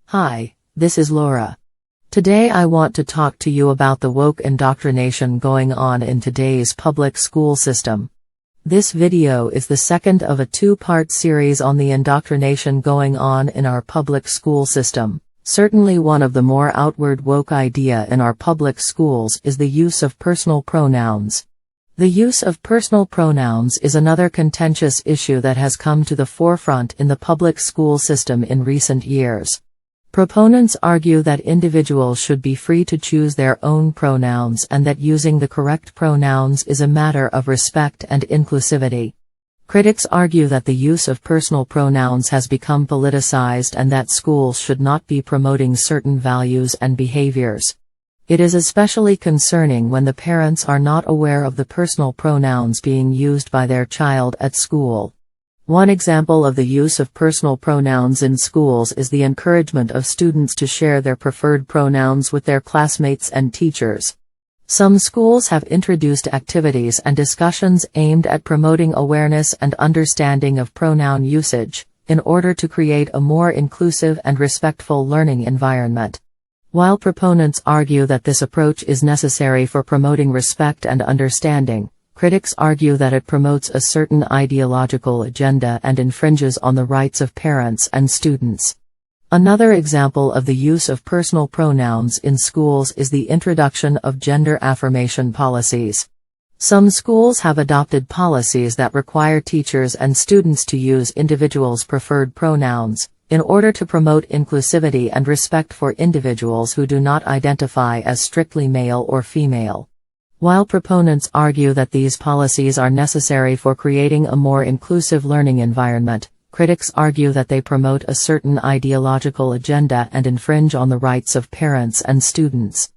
Hi, this is Laura. Today I want to talk to you about the woke indoctrination going on in today's public school system. This video is the second of a two-part series on the indoctrination going on in our public school system. Certainly one of the more outward woke idea in our public schools is the use of personal pronouns. The use of personal pronouns is another contentious issue that has come to the forefront in the public school system in recent years. Proponents argue that individuals should be free to choose their own pronouns and that using the correct pronouns is a matter of respect and inclusivity. Critics argue that the use of personal pronouns has become politicized and that schools should not be promoting certain values and behaviors. It is especially concerning when the parents are not aware of the personal pronouns being used by their child at school. One example of the use of personal pronouns in schools is the encouragement of students to share their preferred pronouns with their classmates and teachers. Some schools have introduced activities and discussions aimed at promoting awareness and understanding of pronoun usage, in order to create a more inclusive and respectful learning environment. While proponents argue that this approach is necessary for promoting respect and understanding, critics argue that it promotes a certain ideological agenda and infringes on the rights of parents and students. Another example of the use of personal pronouns in schools is the introduction of gender affirmation policies. Some schools have adopted policies that require teachers and students to use individuals' preferred pronouns, in order to promote inclusivity and respect for individuals who do not identify as strictly male or female. While proponents argue that these policies are necessary for creating a more inclusive learning environment, critics argue that they promote a certain ideological agenda and infringe on the rights of parents and students.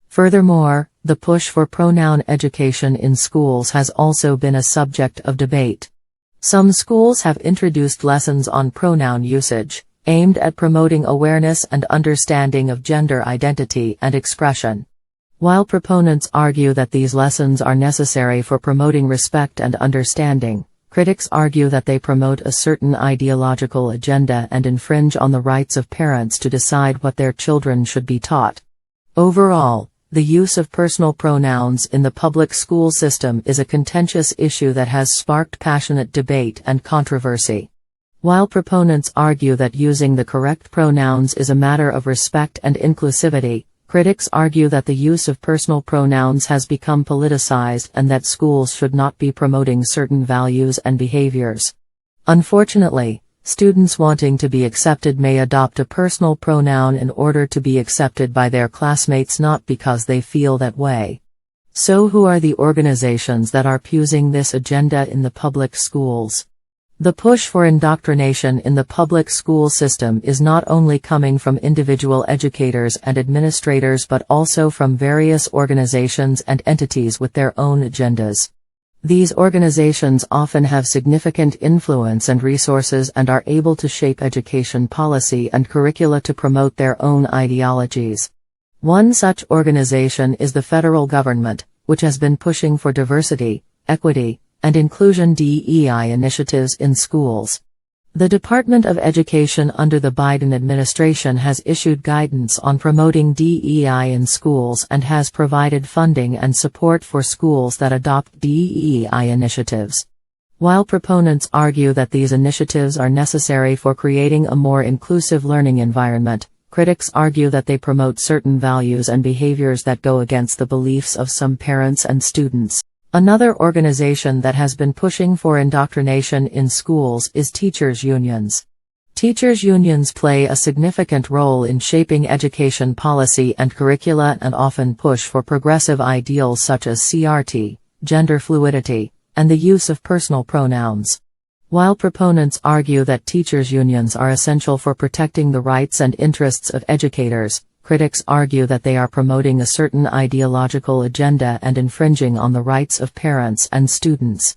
Furthermore, the push for pronoun education in schools has also been a subject of debate. Some schools have introduced lessons on pronoun usage, aimed at promoting awareness and understanding of gender identity and expression. While proponents argue that these lessons are necessary for promoting respect and understanding, critics argue that they promote a certain ideological agenda and infringe on the rights of parents to decide what their children should be taught. Overall, the use of personal pronouns in the public school system is a contentious issue that has sparked passionate debate and controversy. While proponents argue that using the correct pronouns is a matter of respect and inclusivity, critics argue that the use of personal pronouns has become politicized and that schools should not be promoting certain values and behaviors. Unfortunately, students wanting to be accepted may adopt a personal pronoun in order to be accepted by their classmates, not because they feel that way. So who are the organizations that are pushing this agenda in the public schools? The push for indoctrination in the public school system is not only coming from individual educators and administrators but also from various organizations and entities with their own agendas. These organizations often have significant influence and resources and are able to shape education policy and curricula to promote their own ideologies. One such organization is the federal government, which has been pushing for diversity, equity, and inclusion DEI initiatives in schools. The Department of Education under the Biden administration has issued guidance on promoting DEI in schools and has provided funding and support for schools that adopt DEI initiatives. While proponents argue that these initiatives are necessary for creating a more inclusive learning environment, critics argue that they promote certain values and behaviors that go against the beliefs of some parents and students. Another organization that has been pushing for indoctrination in schools is teachers' unions. Teachers' unions play a significant role in shaping education policy and curricula and often push for progressive ideals such as CRT, gender fluidity, and the use of personal pronouns. While proponents argue that teachers' unions are essential for protecting the rights and interests of educators, critics argue that they are promoting a certain ideological agenda and infringing on the rights of parents and students.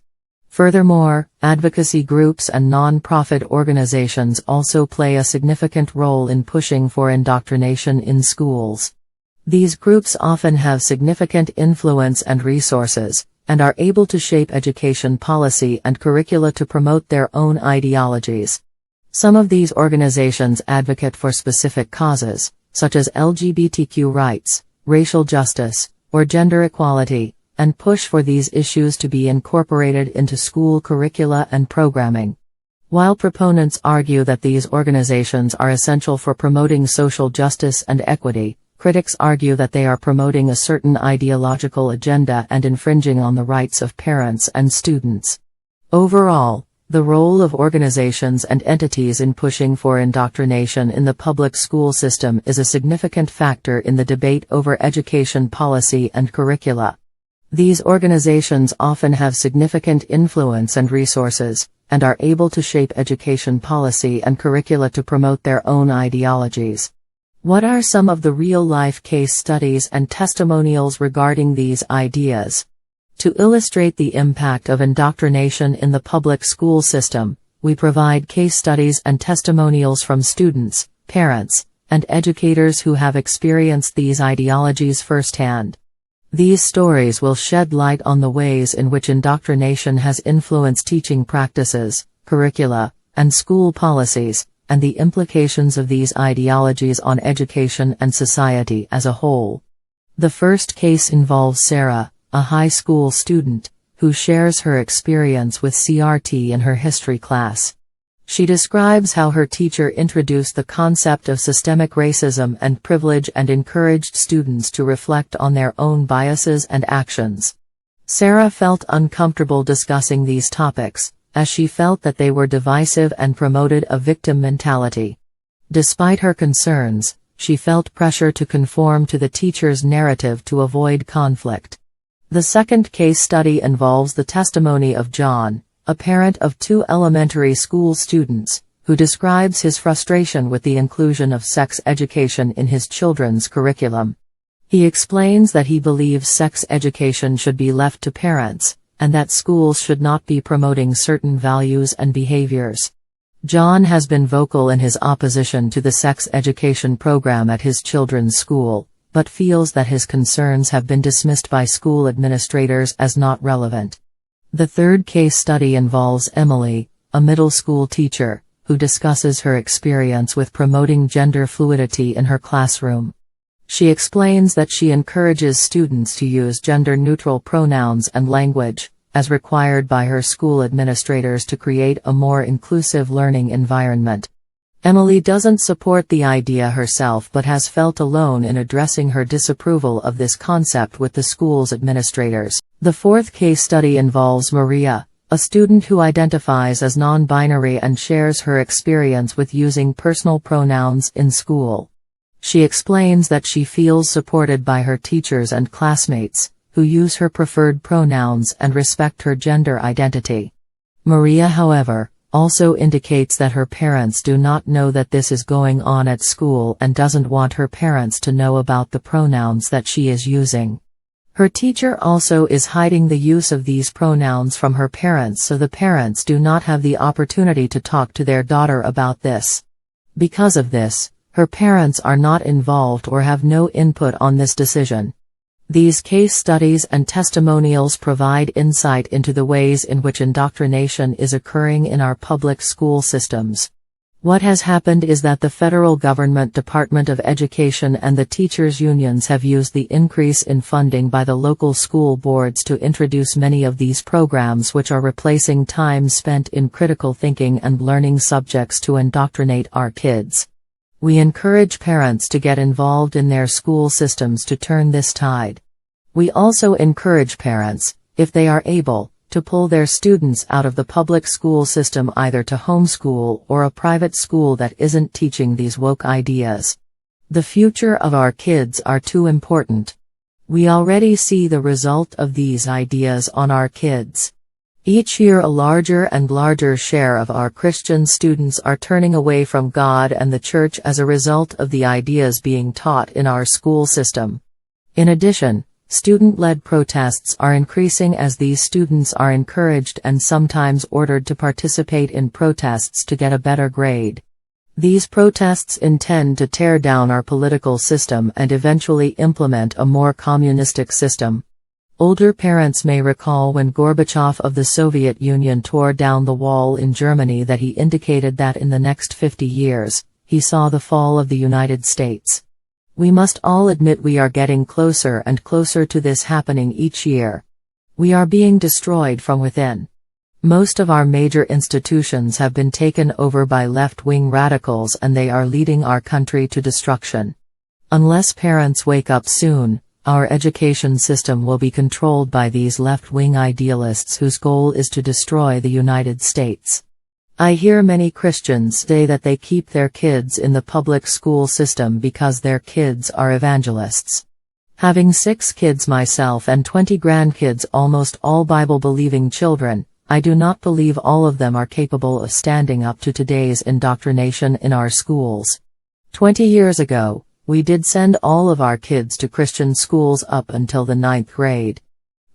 Furthermore, advocacy groups and non-profit organizations also play a significant role in pushing for indoctrination in schools. These groups often have significant influence and resources, and are able to shape education policy and curricula to promote their own ideologies. Some of these organizations advocate for specific causes, such as LGBTQ rights, racial justice, or gender equality, and push for these issues to be incorporated into school curricula and programming. While proponents argue that these organizations are essential for promoting social justice and equity, critics argue that they are promoting a certain ideological agenda and infringing on the rights of parents and students. Overall, the role of organizations and entities in pushing for indoctrination in the public school system is a significant factor in the debate over education policy and curricula. These organizations often have significant influence and resources, and are able to shape education policy and curricula to promote their own ideologies. What are some of the real-life case studies and testimonials regarding these ideas? To illustrate the impact of indoctrination in the public school system, we provide case studies and testimonials from students, parents, and educators who have experienced these ideologies firsthand. These stories will shed light on the ways in which indoctrination has influenced teaching practices, curricula, and school policies, and the implications of these ideologies on education and society as a whole. The first case involves Sarah, a high school student, who shares her experience with CRT in her history class. She describes how her teacher introduced the concept of systemic racism and privilege and encouraged students to reflect on their own biases and actions. Sarah felt uncomfortable discussing these topics, as she felt that they were divisive and promoted a victim mentality. Despite her concerns, she felt pressure to conform to the teacher's narrative to avoid conflict. The second case study involves the testimony of John, a parent of 2 elementary school students, who describes his frustration with the inclusion of sex education in his children's curriculum. He explains that he believes sex education should be left to parents, and that schools should not be promoting certain values and behaviors. John has been vocal in his opposition to the sex education program at his children's school, but feels that his concerns have been dismissed by school administrators as not relevant. The third case study involves Emily, a middle school teacher, who discusses her experience with promoting gender fluidity in her classroom. She explains that she encourages students to use gender-neutral pronouns and language, as required by her school administrators to create a more inclusive learning environment. Emily doesn't support the idea herself but has felt alone in addressing her disapproval of this concept with the school's administrators. The fourth case study involves Maria, a student who identifies as non-binary and shares her experience with using personal pronouns in school. She explains that she feels supported by her teachers and classmates, who use her preferred pronouns and respect her gender identity. Maria, however, also indicates that her parents do not know that this is going on at school and doesn't want her parents to know about the pronouns that she is using. Her teacher also is hiding the use of these pronouns from her parents, so the parents do not have the opportunity to talk to their daughter about this. Because of this, her parents are not involved or have no input on this decision. These case studies and testimonials provide insight into the ways in which indoctrination is occurring in our public school systems. What has happened is that the federal government Department of Education and the teachers' unions have used the increase in funding by the local school boards to introduce many of these programs, which are replacing time spent in critical thinking and learning subjects to indoctrinate our kids. We encourage parents to get involved in their school systems to turn this tide. We also encourage parents, if they are able, to pull their students out of the public school system either to homeschool or a private school that isn't teaching these woke ideas. The future of our kids are too important. We already see the result of these ideas on our kids. Each year a larger and larger share of our Christian students are turning away from God and the Church as a result of the ideas being taught in our school system. In addition, student-led protests are increasing as these students are encouraged and sometimes ordered to participate in protests to get a better grade. These protests intend to tear down our political system and eventually implement a more communistic system. Older parents may recall when Gorbachev of the Soviet Union tore down the wall in Germany that he indicated that in the next 50 years, he saw the fall of the United States. We must all admit we are getting closer and closer to this happening each year. We are being destroyed from within. Most of our major institutions have been taken over by left-wing radicals and they are leading our country to destruction. Unless parents wake up soon, our education system will be controlled by these left-wing idealists whose goal is to destroy the United States. I hear many Christians say that they keep their kids in the public school system because their kids are evangelists. Having 6 kids myself and 20 grandkids, almost all Bible-believing children, I do not believe all of them are capable of standing up to today's indoctrination in our schools. 20 years ago, we did send all of our kids to Christian schools up until the 9th grade.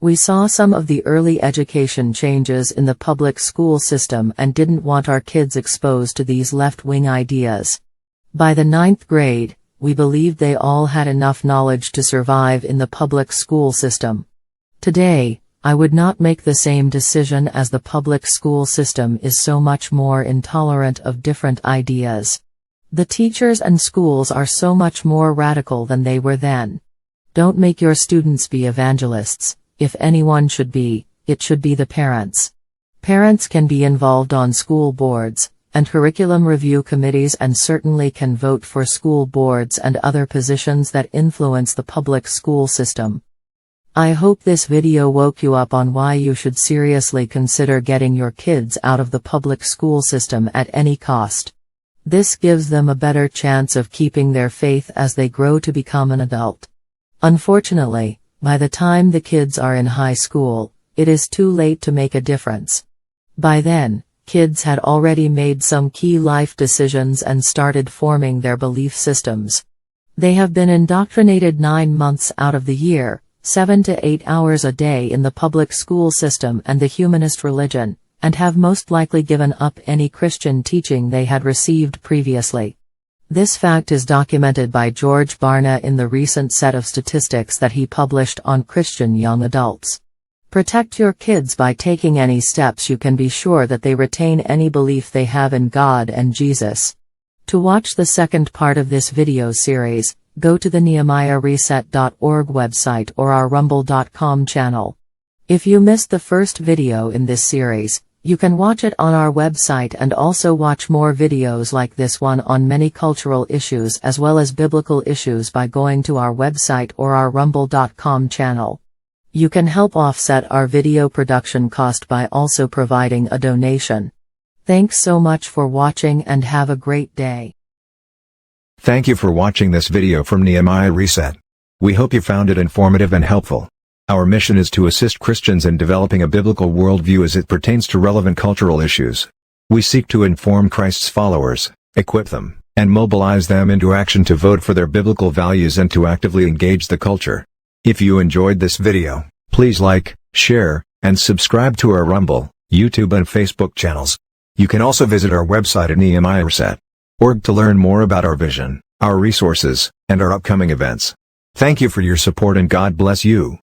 We saw some of the early education changes in the public school system and didn't want our kids exposed to these left-wing ideas. By the 9th grade, we believed they all had enough knowledge to survive in the public school system. Today, I would not make the same decision as the public school system is so much more intolerant of different ideas. The teachers and schools are so much more radical than they were then. Don't make your students be evangelists. If anyone should be, it should be the parents. Parents can be involved on school boards and curriculum review committees and certainly can vote for school boards and other positions that influence the public school system. I hope this video woke you up on why you should seriously consider getting your kids out of the public school system at any cost. This gives them a better chance of keeping their faith as they grow to become an adult. Unfortunately, by the time the kids are in high school, it is too late to make a difference. By then, kids had already made some key life decisions and started forming their belief systems. They have been indoctrinated 9 months out of the year, 7 to 8 hours a day in the public school system and the humanist religion, and have most likely given up any Christian teaching they had received previously. This fact is documented by George Barna in the recent set of statistics that he published on Christian young adults. Protect your kids by taking any steps you can be sure that they retain any belief they have in God and Jesus. To watch the second part of this video series, go to the NehemiahReset.org website or our Rumble.com channel. If you missed the first video in this series, you can watch it on our website and also watch more videos like this one on many cultural issues as well as biblical issues by going to our website or our Rumble.com channel. You can help offset our video production cost by also providing a donation. Thanks so much for watching and have a great day. Thank you for watching this video from Nehemiah Reset. We hope you found it informative and helpful. Our mission is to assist Christians in developing a biblical worldview as it pertains to relevant cultural issues. We seek to inform Christ's followers, equip them, and mobilize them into action to vote for their biblical values and to actively engage the culture. If you enjoyed this video, please like, share, and subscribe to our Rumble, YouTube and Facebook channels. You can also visit our website at NehemiahReset.org to learn more about our vision, our resources, and our upcoming events. Thank you for your support and God bless you.